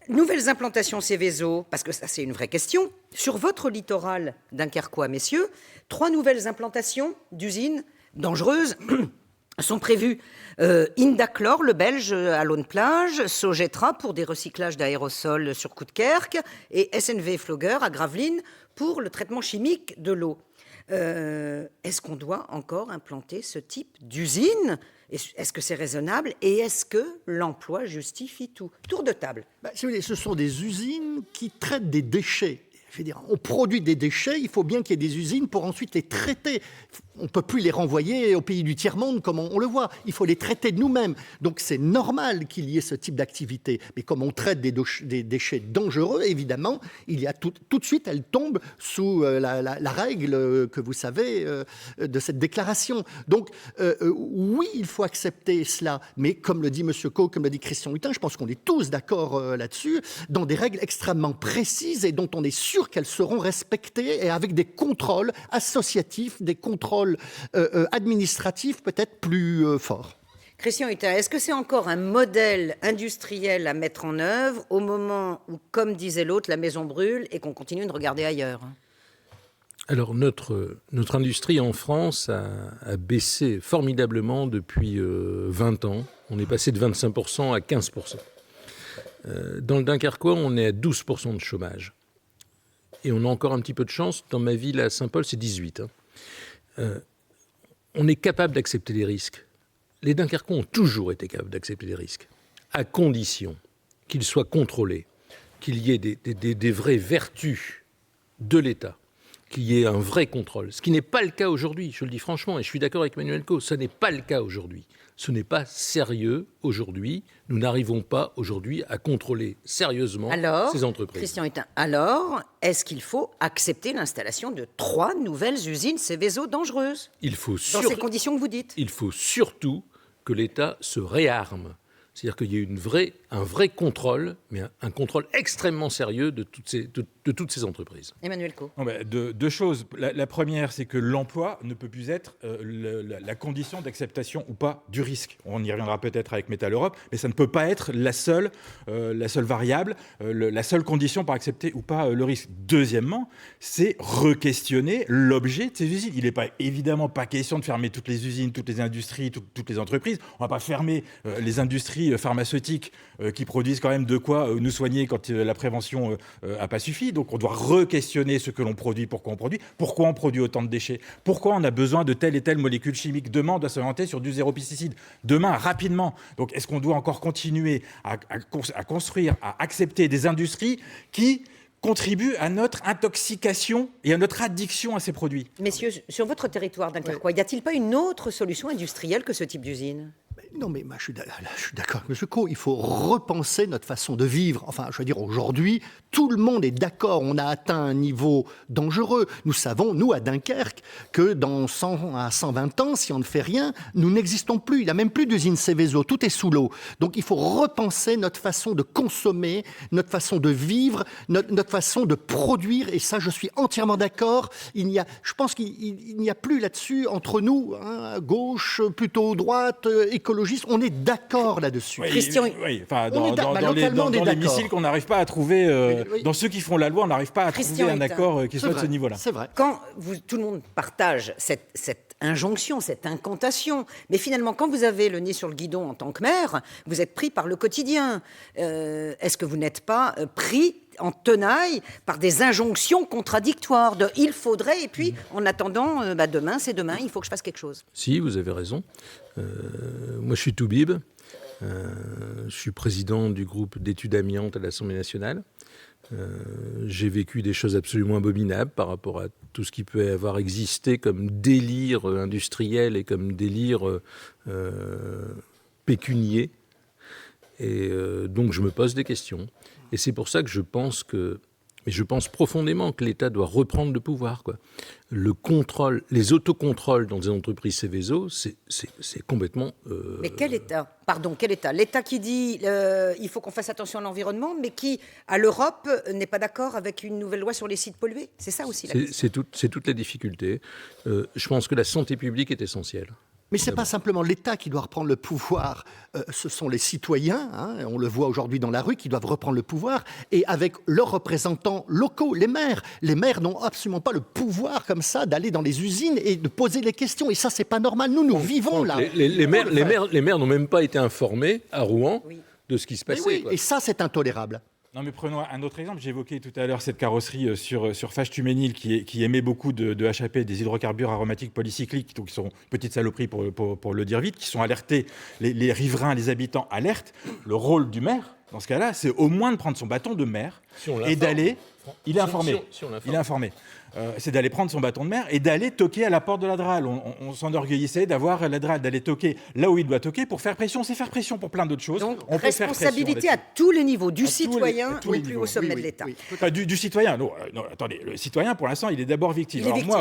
Nouvelles implantations Céveso, parce que ça c'est une vraie question. Sur votre littoral dunkerquois, messieurs, 3 nouvelles implantations d'usines dangereuses sont prévues. Indaclor, le belge, à Laune-Plage, Sogetra pour des recyclages d'aérosols sur Coudekerque et SNV Flogger à Gravelines pour le traitement chimique de l'eau. Est-ce qu'on doit encore implanter ce type d'usine ? Est-ce que c'est raisonnable et est-ce que l'emploi justifie tout ? Tour de table. Si vous voulez, ce sont des usines qui traitent des déchets. Je veux dire, on produit des déchets, il faut bien qu'il y ait des usines pour ensuite les traiter. On ne peut plus les renvoyer au pays du tiers-monde comme on le voit. Il faut les traiter de nous-mêmes. Donc c'est normal qu'il y ait ce type d'activité. Mais comme on traite des déchets dangereux, évidemment, il y a tout de suite, elle tombe sous la règle que vous savez de cette déclaration. Donc oui, il faut accepter cela. Mais comme le dit M. Caux, comme le dit Christian Hutin, je pense qu'on est tous d'accord là-dessus, dans des règles extrêmement précises et dont on est sûr qu'elles seront respectées et avec des contrôles associatifs, des contrôles administratifs peut-être plus forts. Christian Hutin, est-ce que c'est encore un modèle industriel à mettre en œuvre au moment où, comme disait l'autre, la maison brûle et qu'on continue de regarder ailleurs ? Alors notre industrie en France a baissé formidablement depuis 20 ans. On est passé de 25% à 15%. Dans le Dunkerquois, on est à 12% de chômage. Et on a encore un petit peu de chance. Dans ma ville, à Saint-Paul, c'est 18%. On est capable d'accepter les risques. Les Dunkerquois ont toujours été capables d'accepter les risques, à condition qu'ils soient contrôlés, qu'il y ait des vraies vertus de l'État, qu'il y ait un vrai contrôle. Ce qui n'est pas le cas aujourd'hui, je le dis franchement, et je suis d'accord avec Emmanuel Caux, ce n'est pas le cas aujourd'hui. Ce n'est pas sérieux aujourd'hui. Nous n'arrivons pas aujourd'hui à contrôler sérieusement ces entreprises. Christian Hutin, alors, est-ce qu'il faut accepter l'installation de 3 nouvelles usines Céveso dangereuses ? Dans ces conditions que vous dites ? Il faut surtout que l'État se réarme. C'est-à-dire qu'il y ait un vrai contrôle, mais un contrôle extrêmement sérieux de toutes ces entreprises. Emmanuel Caux. Deux choses. La première, c'est que l'emploi ne peut plus être la condition d'acceptation ou pas du risque. On y reviendra peut-être avec Métal Europe, mais ça ne peut pas être la seule variable, la seule condition pour accepter ou pas le risque. Deuxièmement, c'est re-questionner l'objet de ces usines. Il n'est évidemment pas question de fermer toutes les usines, toutes les industries, toutes les entreprises. On ne va pas fermer les industries pharmaceutiques qui produisent quand même de quoi nous soigner quand la prévention n'a pas suffi. Donc on doit re-questionner ce que l'on produit, pourquoi on produit autant de déchets, pourquoi on a besoin de telle et telle molécule chimique. Demain, on doit s'orienter sur du zéro pesticide. Demain, rapidement. Donc est-ce qu'on doit encore continuer à construire, à accepter des industries qui contribuent à notre intoxication et à notre addiction à ces produits ? Messieurs, sur votre territoire dunkerquois, y a-t-il pas une autre solution industrielle que ce type d'usine ? Non, mais moi, je suis d'accord avec M. Caux. Il faut repenser notre façon de vivre. Enfin, je veux dire, aujourd'hui, tout le monde est d'accord. On a atteint un niveau dangereux. Nous savons, nous, à Dunkerque, que dans 100 à 120 ans, si on ne fait rien, nous n'existons plus. Il n'y a même plus d'usine Céveso. Tout est sous l'eau. Donc, il faut repenser notre façon de consommer, notre façon de vivre, notre façon de produire. Et ça, je suis entièrement d'accord. Je pense qu'il n'y a plus là-dessus, entre nous, gauche, plutôt droite, écologistes, on est d'accord là-dessus. Dans les missiles qu'on n'arrive pas à trouver, dans ceux qui font la loi, on n'arrive pas à trouver un accord qui soit de ce niveau-là. C'est vrai. Quand tout le monde partage cette injonction, cette incantation, mais finalement, quand vous avez le nez sur le guidon en tant que maire, vous êtes pris par le quotidien. Est-ce que vous n'êtes pas pris en tenaille par des injonctions contradictoires de « il faudrait » et puis en attendant, demain c'est demain, il faut que je fasse quelque chose. Si, vous avez raison. Moi je suis Toubib, je suis président du groupe d'études amiantes à l'Assemblée nationale. J'ai vécu des choses absolument abominables par rapport à tout ce qui peut avoir existé comme délire industriel et comme délire pécunier. Et donc je me pose des questions. Et c'est pour ça que je pense profondément que l'État doit reprendre le pouvoir, quoi. Le contrôle, les autocontrôles dans des entreprises Céveso, c'est complètement... Mais quel État ? Pardon, quel État ? L'État qui dit il faut qu'on fasse attention à l'environnement, mais qui, à l'Europe, n'est pas d'accord avec une nouvelle loi sur les sites pollués ? C'est ça aussi la question. C'est toute la difficulté. Je pense que la santé publique est essentielle. Mais ce n'est pas simplement l'État qui doit reprendre le pouvoir, ce sont les citoyens, hein, on le voit aujourd'hui dans la rue, qui doivent reprendre le pouvoir, et avec leurs représentants locaux, les maires. Les maires n'ont absolument pas le pouvoir comme ça d'aller dans les usines et de poser les questions, et ça, c'est pas normal. Nous vivons là. Les maires n'ont même pas été informés à Rouen de ce qui se Mais passait. oui, quoi. et ça, c'est intolérable. Non, mais prenons un autre exemple. J'évoquais tout à l'heure cette carrosserie sur Fage-Tuménil qui émet beaucoup de HAP, des hydrocarbures aromatiques polycycliques, donc qui sont petites saloperies pour le dire vite, qui sont alertés, les riverains, les habitants alertent. Le rôle du maire, dans ce cas-là, c'est au moins de prendre son bâton de maire et d'aller... Il est informé. Il est informé. C'est d'aller prendre son bâton de maire et d'aller toquer à la porte de la DRAL. On s'enorgueillissait d'avoir la DRAL, d'aller toquer là où il doit toquer pour faire pression. C'est faire pression pour plein d'autres choses. Donc, On peut faire responsabilité pression à tous les niveaux, du À tous les- citoyen à tous au les plus niveaux. haut sommet Oui, de oui, l'État. oui. Pas du citoyen. Non, attendez, le citoyen, pour l'instant, il est d'abord victime. Il est Alors moi,